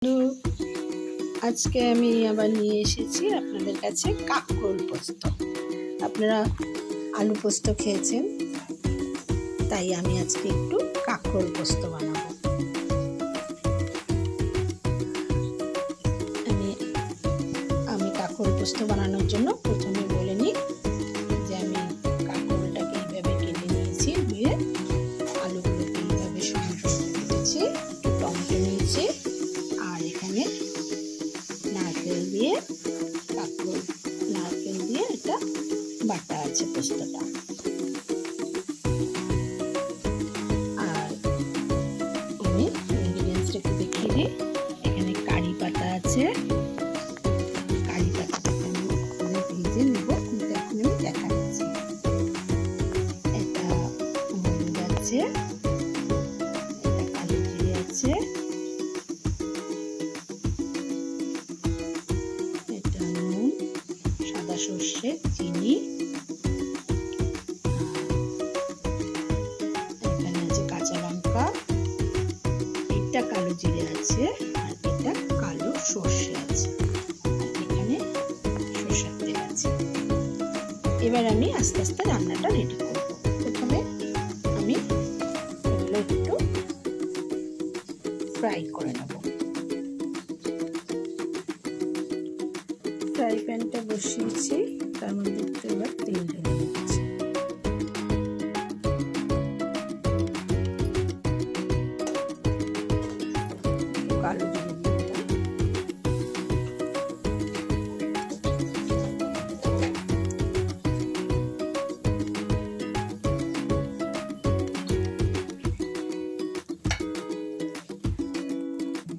তো আজকে আমি আবার নিয়ে এসেছি আপনাদের কাছে কাঁকরোল পোস্ত। আপনারা আলু পোস্ত খেয়েছেন, তাই আমি আজকে একটু কাঁকরোল পোস্ত বানাবো। আমি কাঁকরোল পোস্ত বানানোর জন্য প্রথমে বলে নিই যে আমি কাঁকরোলটাকে এইভাবে কেটে নিয়েছি, ধুয়ে আলুগুলোকে এইভাবে সমান কেটেছি, একটু টমেটো নিয়েছি, আর এখানে নারকেল দিয়ে এটা বাটা আছে পোস্তটা। আর আমি ইনগ্রিডিয়েন্টসটা একটু দেখিয়ে দিই। এখানে কারি পাতা আছে, কারি পাতাটাকে আমি ভেজে নেব, কিন্তু এখন আমি দেখাচ্ছি। এটা হলুদ আছে, এটা কালো জিরে আছে, এটা নুন, সাদা সর্ষে, চিনি, এখানে আছে কাঁচা লঙ্কা, এটা কালো জিরে আছে, আর এটা কালো সর্ষে আছে, আর এখানে সরষের তেল আছে। এবার আমি আস্তে আস্তে রান্নাটা রেডি করব। প্রথমে আমি এগুলো একটু ফ্রাই করে নেব। ফ্রাই প্যানটা বসিয়েছি, তার মধ্যে একটু এবার তেল ঢেলে দিচ্ছি। কালো জিরে দিয়ে দিলাম,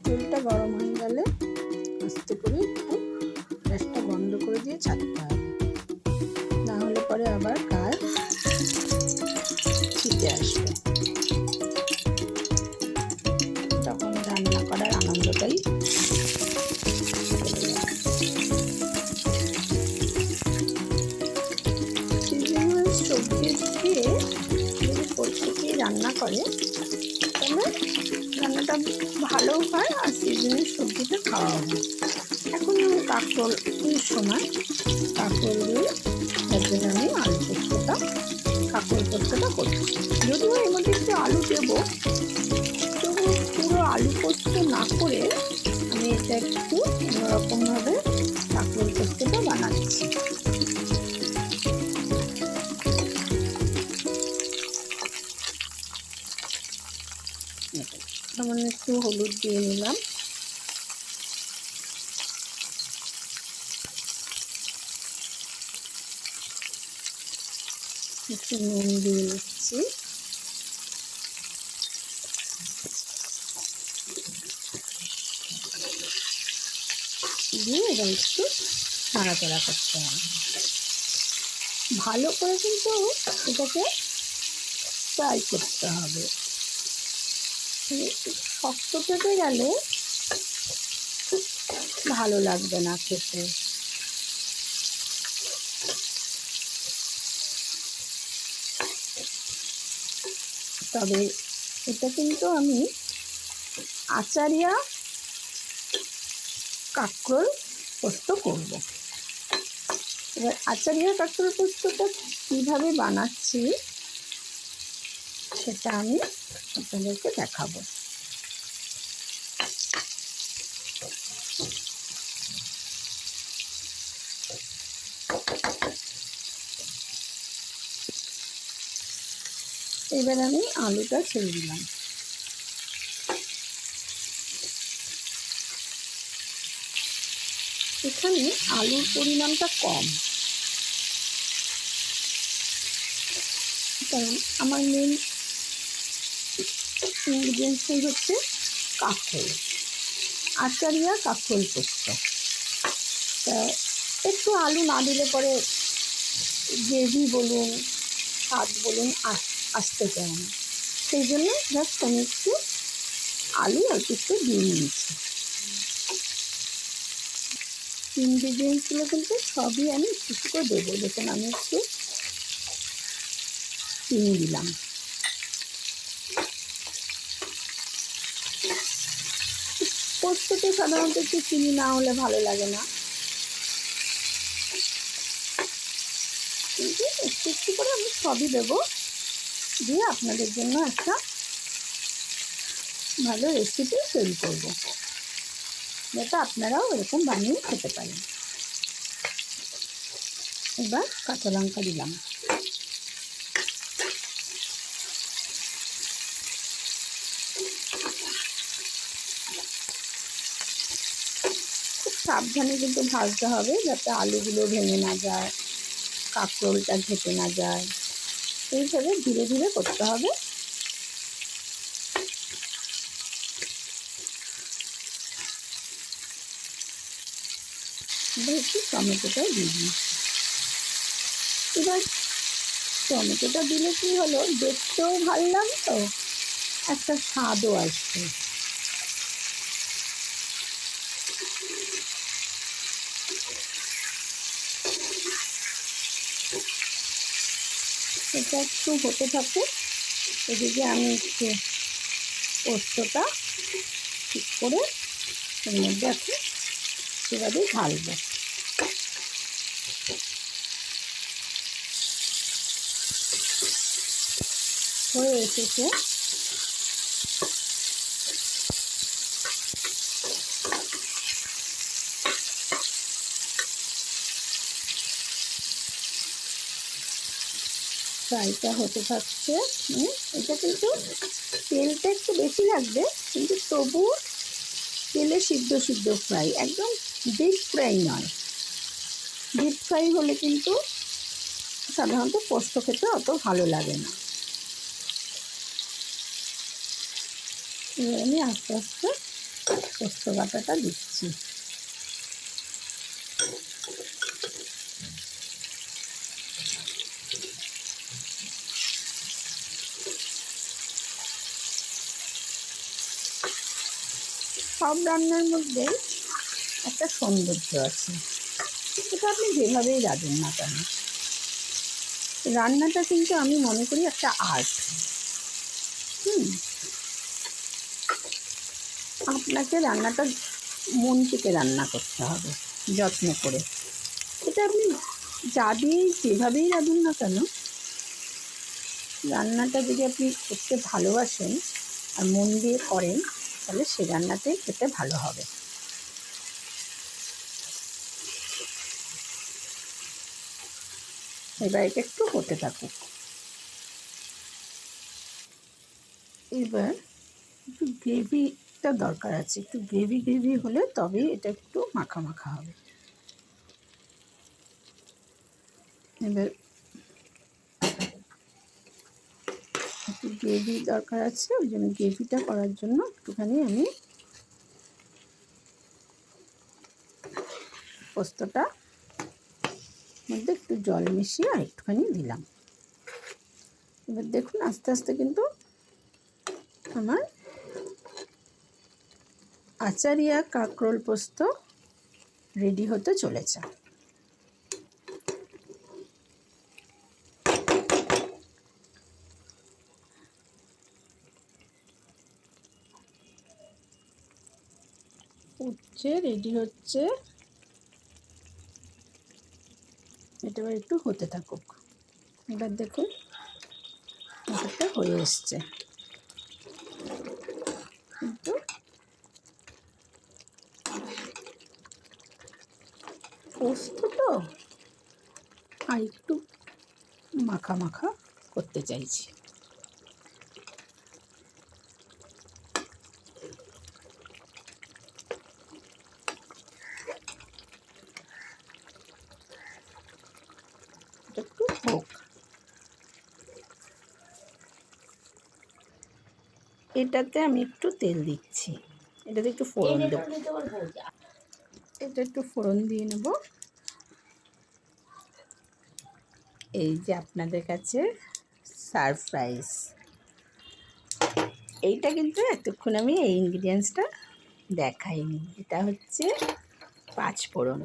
তেলটা গরম হয়ে গেলে আস্তে করে একটু গ্যাসটা বন্ধ করে দিয়ে ছাড়তে হবে, না হলে পরে আবার গায়ে ছিটে আসবে। তখন রান্না করার আনন্দটাই সবজি দিয়ে যদি পোস্ত দিয়ে রান্না করে তাহলে রান্নাটা ভালো হয়, আর সিজনের সবজিটা খাওয়া হয়। এখন আমি কাঁকরোলের সময় কাঁকরোল দিয়ে, তার জন্য আমি কাঁকরোল পোস্তটা করছি। যদিও এর মধ্যে একটু আলু দেবো, তবু পুরো আলু পোস্ত না করে আমি এটা একটু অন্যরকমভাবে কাঁকরোল পোস্তটা বানাচ্ছি। সামান্য একটু হলুদ দিয়ে নিলাম, একটু নুন দিয়ে নিচ্ছি, দিয়ে এবার একটু নাড়াচাড়া করতে হবে ভালো করে, কিন্তু এটাকে ফ্রাই করতে হবে। শক্ত পেটে গেলে ভালো লাগবে না খেতে। তবে এটা কিন্তু আমি আচারিয়া কাঁকরোল পোস্ত করব। এবার আচারিয়া কাঁকরোল পোস্তটা কীভাবে বানাচ্ছি সেটা আমি আপনাদেরকে দেখাবো। এবার আমি আলুটা ছেড়ে দিলাম। এখানে আলুর পরিমাণটা কম, কারণ আমার মেন ইনগ্রিডিয়েন্টসই হচ্ছে কাঁকরোল, আচারিয়া কাঁকরোল পোস্ত। তা একটু আলু না দিলে পরে গ্রেভি বলুন, স্বাদ বলুন আসতে চায় না, সেই জন্য জাস্ট আমি একটু আলু অল্প একটু দিয়ে নিয়েছি। ইনগ্রিডিয়েন্টসগুলো কিন্তু সবই আমি একটু করে দেবো। দেখুন আমি একটু চিনি দিলাম, পোস্ততে সাধারণত একটু চিনি না হলে ভালো লাগে না, কিন্তু একটু একটু করে আমি সবই দেবো, দিয়ে আপনাদের জন্য একটা ভালো রেসিপি তৈরি করব, যাতে আপনারাও এরকম বানিয়ে খেতে পারেন। এবার কাঁচা লঙ্কা দিলাম, খুব সাবধানে কিন্তু ভাজতে হবে, যাতে আলুগুলো ভেঙে না যায়, কাঁকরোলটা ঘেটে না যায়, এইভাবে ধীরে ধীরে করতে হবে। এবার একটু টমেটোটাও দিয়ে দিই। এবার টমেটোটা দিলে কি হলো, দেখতেও ভালো লাগতো, একটা স্বাদও আসবে। এটা একটু হতে থাকে, এদিকে আমি একটু পোস্তটা ঠিক করে এর মধ্যে এখন সেভাবে ঢালবো। হয়ে এসেছে, ফ্রাইটা হতে থাকছে। এটা কিন্তু তেলটা একটু বেশি লাগবে, কিন্তু তবু তেলে সিদ্ধ সিদ্ধ ফ্রাই, একদম ডিপ ফ্রাই নয়। ডিপ ফ্রাই হলে কিন্তু সাধারণত পোস্ত খেতে অত ভালো লাগে না। এবার আমি আস্তে আস্তে পোস্ত বাটাটা দিচ্ছি। সব রান্নার মধ্যে একটা সৌন্দর্য আছে, এটা আপনি যেভাবেই রাঁধুন না কেন, রান্নাটা কিন্তু আমি মনে করি একটা আর্ট। আপনাকে রান্নাটা মন থেকে রান্না করতে হবে, যত্ন করে। এটা আপনি যা দিয়েই যেভাবেই রাঁধুন না কেন, রান্নাটা যদি আপনি করতে ভালোবাসেন আর মন দিয়ে করেন, তাহলে সে রান্নাটাই খেতে ভালো হবে। এবার এটা একটু হতে থাকুক। এবার একটু গ্রেভিটা দরকার আছে, একটু গ্রেভি গ্রেভি হলে তবেই এটা একটু মাখা মাখা হবে। এবার একটু গ্রেভি দরকার আছে, ওই জন্য গ্রেভিটা করার জন্য একটুখানি আমি পোস্তটা মধ্যে একটু জল মিশিয়ে আর একটুখানি দিলাম। এবার দেখুন আস্তে আস্তে কিন্তু আমার আচারিয়া কাঁকরোল পোস্ত রেডি হতে চলেছে। উঠছে, রেডি হচ্ছে, এটা এবার একটু হতে থাকুক। এবার দেখুন এটা হয়ে এসছে, কিন্তু পোস্ত তো আর একটু মাখা মাখা করতে চাইছি। একটু হোক, এটাতে আমি একটু তেল দিচ্ছি, এটাতে একটু ফোড়ন দেবো, এটা একটু ফোড়ন দিয়ে নেব। এই যে আপনাদের কাছে সারপ্রাইজ, এইটা কিন্তু এতক্ষণ আমি এই ইনগ্রিডিয়েন্টসটা দেখাইনি। এটা হচ্ছে 5 ফোড়ন,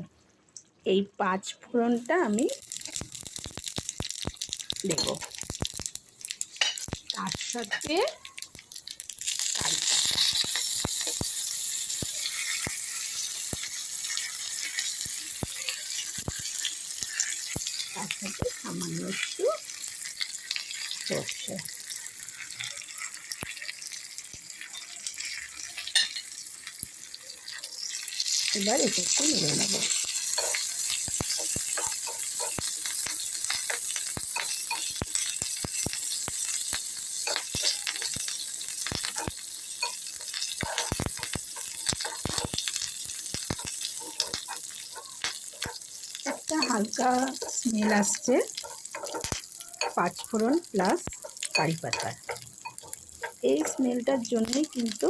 এই 5 ফোড়নটা আমি দেব, তার সাথে কারি পাতা, তার সাথে সামান্য একটু সর্ষে। এবার এটা একটু নেড়ে নেব। একটা হালকা স্মেল আসছে পাঁচফোড়ন প্লাস কারি পাতা। এই স্মেলটার জন্যই কিন্তু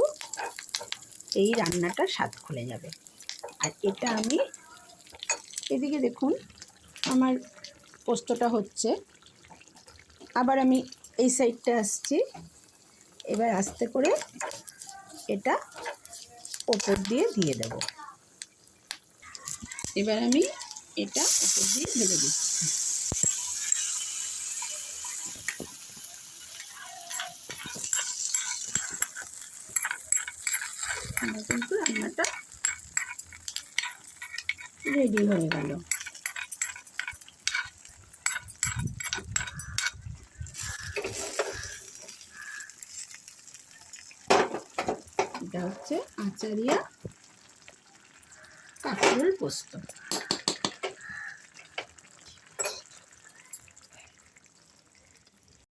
এই রান্নাটা স্বাদ খুলে যাবে। আর এটা আমি এদিকে দেখুন আমার পোস্তটা হচ্ছে, আবার আমি এই সাইডটা আসছি। এবার আস্তে করে এটা ওপর দিয়ে দেব। এবার আমি এটা ওপর দিয়ে ঢেলে দিচ্ছি। আমার কিন্তু রান্নাটা রেডি হয়ে গেল। এটা হচ্ছে আচারিয়া কাঁকরোল পোস্ত।